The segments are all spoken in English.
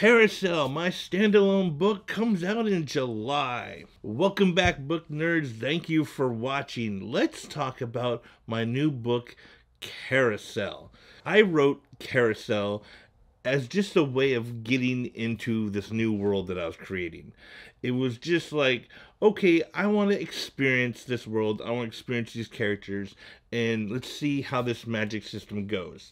Carousel, my standalone book, comes out in July. Welcome back, book nerds. Thank you for watching. Let's talk about my new book, Carousel. I wrote Carousel as just a way of getting into this new world that I was creating. It was just like, okay, I want to experience this world. I want to experience these characters, and let's see how this magic system goes.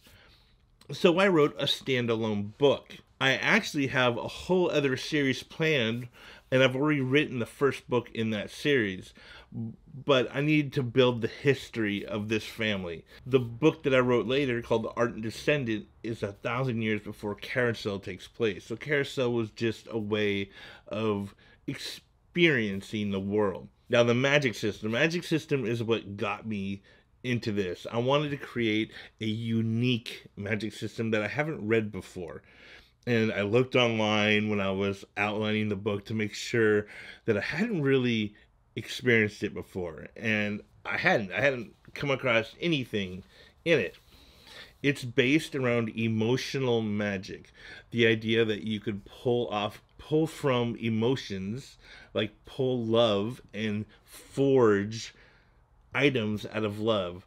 So I wrote a standalone book. I actually have a whole other series planned, and I've already written the first book in that series. But I need to build the history of this family. The book that I wrote later, called The Ardent Descendant, is 1,000 years before Carousel takes place. So Carousel was just a way of experiencing the world. Now the magic system is what got me into this. I wanted to create a unique magic system that I haven't read before. And I looked online when I was outlining the book to make sure that I hadn't really experienced it before. And I hadn't come across anything in it. It's based around emotional magic. The idea that you could pull from emotions, like pull love and forge items out of love.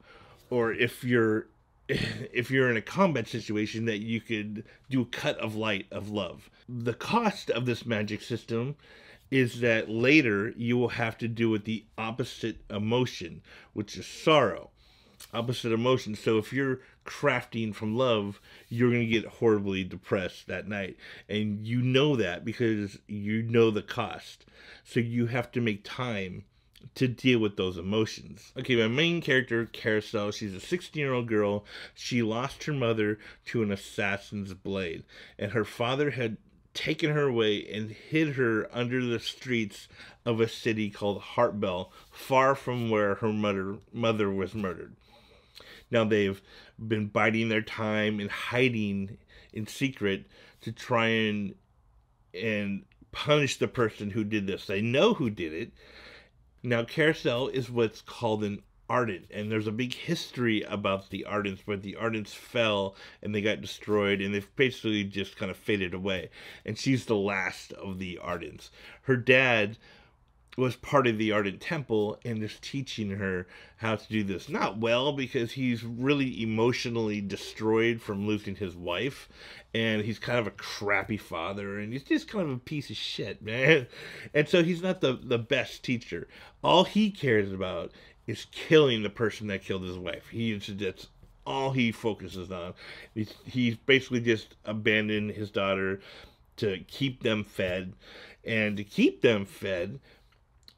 Or if you're in a combat situation, that you could do a cut of light of love. The cost of this magic system is that later you will have to do with the opposite emotion, which is sorrow. Opposite emotion. So if you're crafting from love, you're going to get horribly depressed that night. And you know that because you know the cost. So you have to make time to deal with those emotions. Okay, my main character, Carousel, she's a 16-year-old girl. She lost her mother to an assassin's blade, and her father had taken her away and hid her under the streets of a city called Heartbell, far from where her mother was murdered. Now they've been biding their time and hiding in secret to try and punish the person who did this. They know who did it. Now, Carousel is what's called an Ardent, and there's a big history about the Ardents, but the Ardents fell and they got destroyed, and they've basically just kind of faded away. And she's the last of the Ardents. Her dad was part of the Ardent Temple and is teaching her how to do this. Not well, because he's really emotionally destroyed from losing his wife, and he's kind of a crappy father, and he's just kind of a piece of shit, man. And so he's not the best teacher. All he cares about is killing the person that killed his wife. That's all he focuses on. He's basically just abandoned his daughter to keep them fed, and to keep them fed,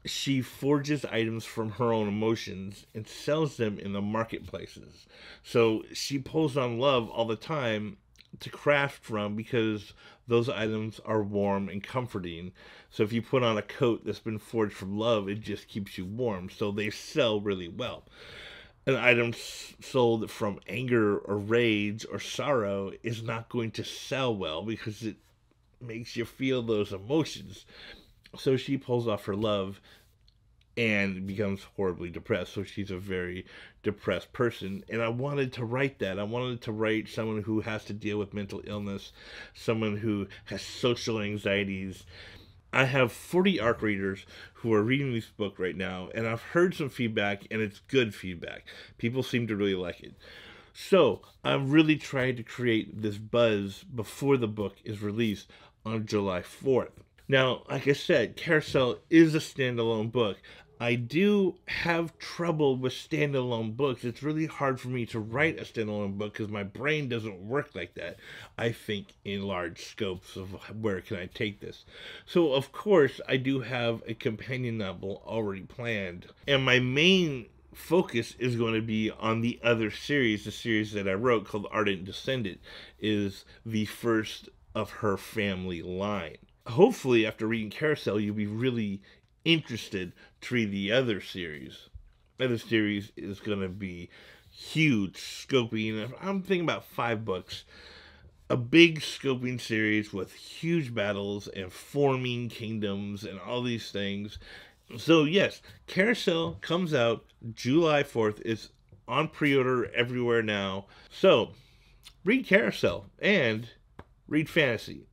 she forges items from her own emotions and sells them in the marketplaces. So she pulls on love all the time to craft from, because those items are warm and comforting. So if you put on a coat that's been forged from love, it just keeps you warm. So they sell really well. An item sold from anger or rage or sorrow is not going to sell well because it makes you feel those emotions. So she pulls off her love and becomes horribly depressed. So she's a very depressed person. And I wanted to write that. I wanted to write someone who has to deal with mental illness, someone who has social anxieties. I have 40 ARC readers who are reading this book right now, and I've heard some feedback, and it's good feedback. People seem to really like it. So I'm really trying to create this buzz before the book is released on July 4th. Now, like I said, Carousel is a standalone book. I do have trouble with standalone books. It's really hard for me to write a standalone book because my brain doesn't work like that. I think in large scopes of where can I take this. So, of course, I do have a companion novel already planned. And my main focus is going to be on the other series. The series that I wrote, called Ardent Descendant, is the first of her family line. Hopefully, after reading Carousel, you'll be really interested to read the other series. The other series is going to be huge scoping. I'm thinking about 5 books. A big scoping series with huge battles and forming kingdoms and all these things. So yes, Carousel comes out July 4th. It's on pre-order everywhere now. So read Carousel and read fantasy.